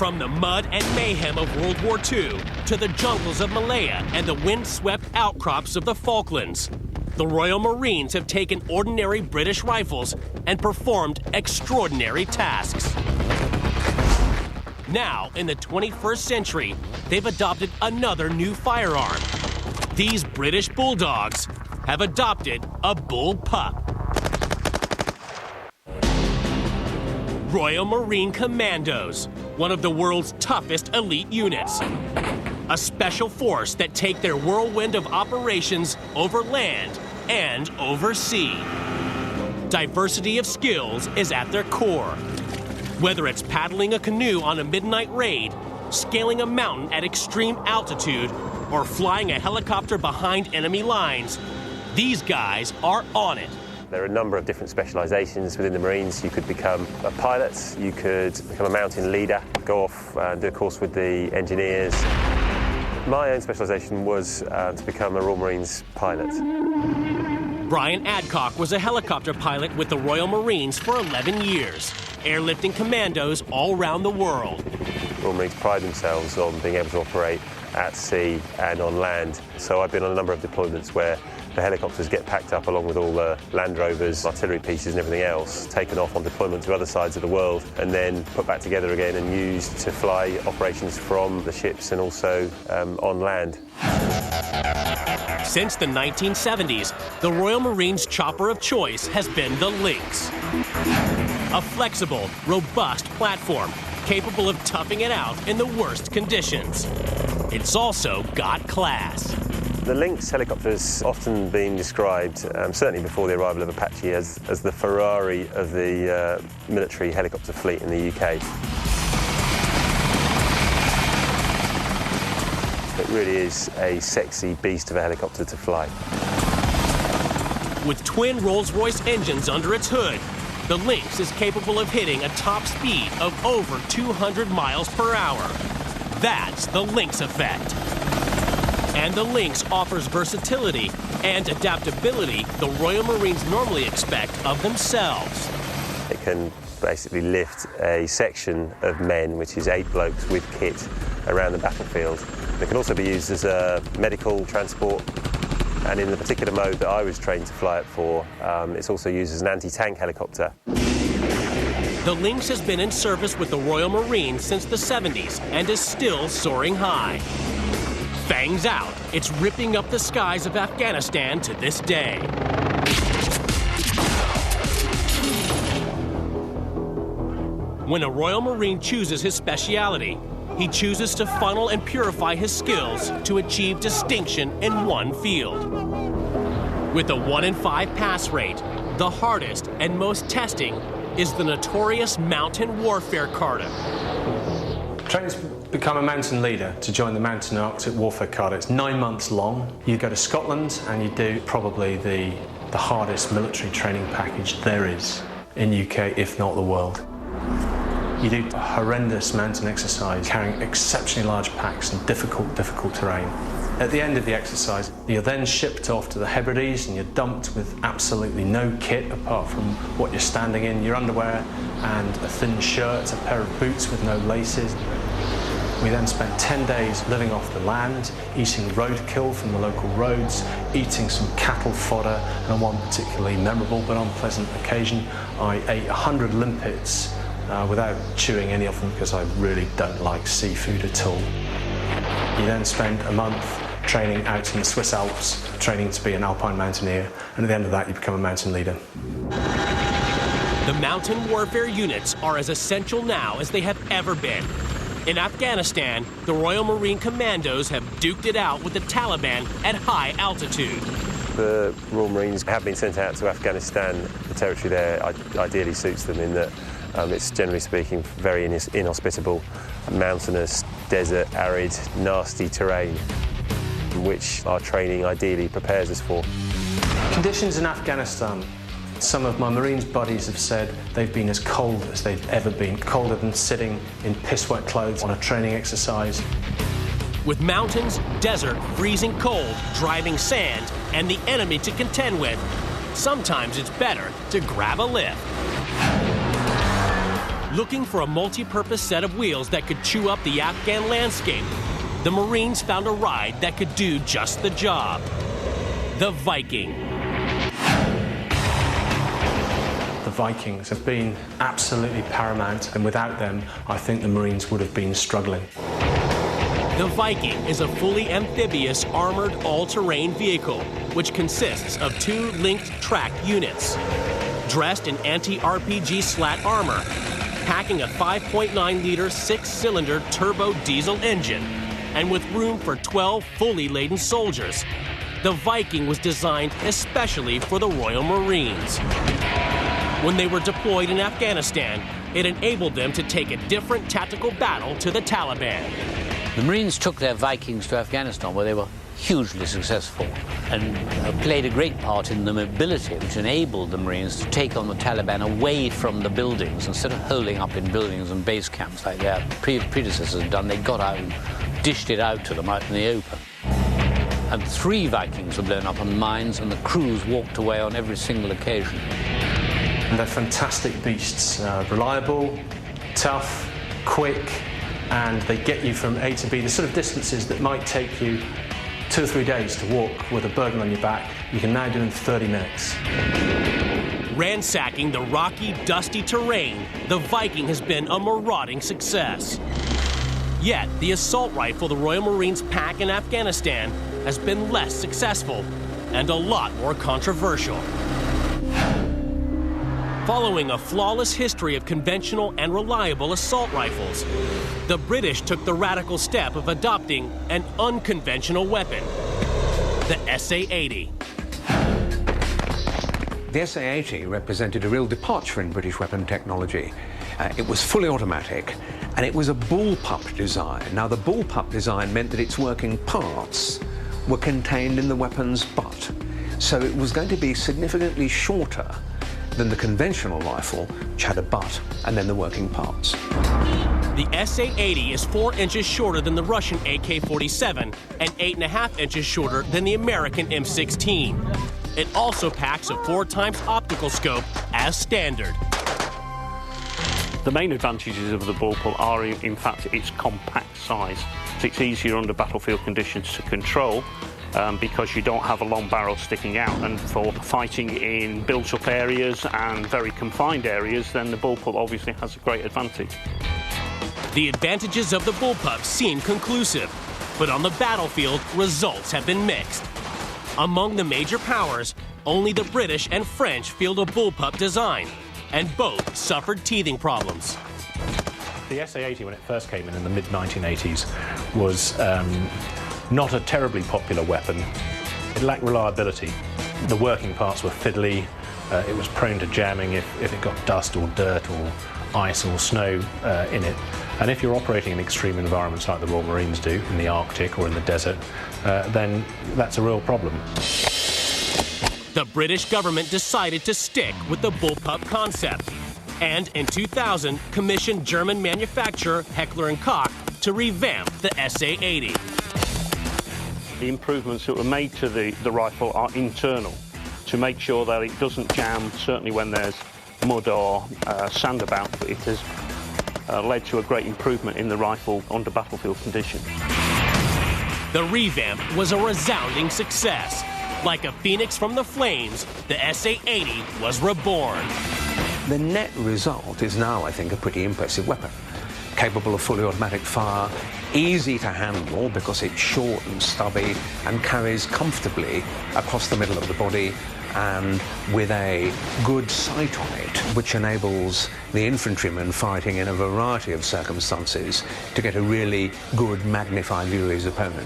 From the mud and mayhem of World War II to the jungles of Malaya and the wind-swept outcrops of the Falklands, the Royal Marines have taken ordinary British rifles and performed extraordinary tasks. Now, in the 21st century, they've adopted another new firearm. These British bulldogs have adopted a bull pup. Royal Marine Commandos, one of the world's toughest elite units. A special force that take their whirlwind of operations over land and over sea. Diversity of skills is at their core. Whether it's paddling a canoe on a midnight raid, scaling a mountain at extreme altitude, or flying a helicopter behind enemy lines, these guys are on it. There are a number of different specializations within the Marines. You could become a pilot, you could become a mountain leader, go off and do a course with the engineers. My own specialization was to become a Royal Marines pilot. Brian Adcock was a helicopter pilot with the Royal Marines for 11 years, airlifting commandos all around the world. Royal Marines pride themselves on being able to operate at sea and on land. So I've been on a number of deployments where the helicopters get packed up along with all the Land Rovers, artillery pieces and everything else, taken off on deployment to other sides of the world and then put back together again and used to fly operations from the ships and also on land. Since the 1970s, the Royal Marines' chopper of choice has been the Lynx. A flexible, robust platform capable of toughing it out in the worst conditions. It's also got class. The Lynx helicopter has often been described, certainly before the arrival of Apache, as the Ferrari of the military helicopter fleet in the UK. It really is a sexy beast of a helicopter to fly. With twin Rolls-Royce engines under its hood, the Lynx is capable of hitting a top speed of over 200 miles per hour. That's the Lynx effect. And the Lynx offers versatility and adaptability the Royal Marines normally expect of themselves. It can basically lift a section of men, which is 8 blokes with kit, around the battlefield. It can also be used as a medical transport, and in the particular mode that I was trained to fly it for, it's also used as an anti-tank helicopter. The Lynx has been in service with the Royal Marines since the 70s and is still soaring high. Fangs out, it's ripping up the skies of Afghanistan to this day. When a Royal Marine chooses his speciality, he chooses to funnel and purify his skills to achieve distinction in one field. With a 1 in 5 pass rate, the hardest and most testing is the notorious mountain warfare Carter. Training to become a mountain leader, to join the Mountain Arctic Warfare Carter. It's 9 months long. You go to Scotland and you do probably the hardest military training package there is in UK, if not the world. You do a horrendous mountain exercise, carrying exceptionally large packs and difficult terrain. At the end of the exercise, you're then shipped off to the Hebrides and you're dumped with absolutely no kit apart from what you're standing in, your underwear and a thin shirt, a pair of boots with no laces. We then spent 10 days living off the land, eating roadkill from the local roads, eating some cattle fodder, and on one particularly memorable but unpleasant occasion, I ate 100 limpets without chewing any of them because I really don't like seafood at all. You then spend a month training out in the Swiss Alps, training to be an alpine mountaineer, and at the end of that you become a mountain leader. The mountain warfare units are as essential now as they have ever been. In Afghanistan, the Royal Marine Commandos have duked it out with the Taliban at high altitude. The Royal Marines have been sent out to Afghanistan. The territory there ideally suits them in that it's, generally speaking, very inhospitable, mountainous, desert, arid, nasty terrain, which our training ideally prepares us for. Conditions in Afghanistan. Some of my Marines buddies have said they've been as cold as they've ever been, colder than sitting in piss-wet clothes on a training exercise. With mountains, desert, freezing cold, driving sand, and the enemy to contend with, sometimes it's better to grab a lift. Looking for a multi-purpose set of wheels that could chew up the Afghan landscape, the Marines found a ride that could do just the job. The Viking. The Vikings have been absolutely paramount, and without them, I think the Marines would have been struggling. The Viking is a fully amphibious, armored, all-terrain vehicle, which consists of 2 linked track units. Dressed in anti-RPG slat armor, packing a 5.9-liter 6-cylinder turbo diesel engine, and with room for 12 fully laden soldiers, the Viking was designed especially for the Royal Marines. When they were deployed in Afghanistan, it enabled them to take a different tactical battle to the Taliban. The Marines took their Vikings to Afghanistan, where they were hugely successful and played a great part in the mobility which enabled the Marines to take on the Taliban away from the buildings. Instead of holding up in buildings and base camps like their predecessors had done, they got out and dished it out to them out in the open. And 3 Vikings were blown up on mines, and the crews walked away on every single occasion. And they're fantastic beasts, reliable, tough, quick, and they get you from A to B. The sort of distances that might take you 2 or 3 days to walk with a burden on your back, you can now do in 30 minutes. Ransacking the rocky, dusty terrain, the Viking has been a marauding success. Yet, the assault rifle the Royal Marines pack in Afghanistan has been less successful and a lot more controversial. Following a flawless history of conventional and reliable assault rifles, the British took the radical step of adopting an unconventional weapon, the SA-80. The SA-80 represented a real departure in British weapon technology. It was fully automatic, and it was a bullpup design. Now, the bullpup design meant that its working parts were contained in the weapon's butt. So it was going to be significantly shorter than the conventional rifle, which had a butt and then the working parts. The SA-80 is 4 inches shorter than the Russian AK-47 and 8.5 inches shorter than the American M16. It also packs a 4x optical scope as standard. The main advantages of the bullpup are, in fact, its compact size. It's easier under battlefield conditions to control because you don't have a long barrel sticking out, and for fighting in built-up areas and very confined areas, then the bullpup obviously has a great advantage. The advantages of the bullpup seem conclusive, but on the battlefield, results have been mixed. Among the major powers, only the British and French field a bullpup design, and both suffered teething problems. The SA-80, when it first came in the mid-1980s, was not a terribly popular weapon. It lacked reliability. The working parts were fiddly. It was prone to jamming if it got dust or dirt or ice or snow in it. And if you're operating in extreme environments like the Royal Marines do, in the Arctic or in the desert, then that's a real problem. The British government decided to stick with the bullpup concept, and in 2000 commissioned German manufacturer Heckler & Koch to revamp the SA-80. The improvements that were made to the rifle are internal, to make sure that it doesn't jam, certainly when there's mud or sand about, but it has led to a great improvement in the rifle under battlefield conditions. The revamp was a resounding success. Like a phoenix from the flames, the SA-80 was reborn. The net result is now, I think, a pretty impressive weapon. Capable of fully automatic fire, easy to handle because it's short and stubby and carries comfortably across the middle of the body, and with a good sight on it, which enables the infantryman fighting in a variety of circumstances to get a really good magnified view of his opponent.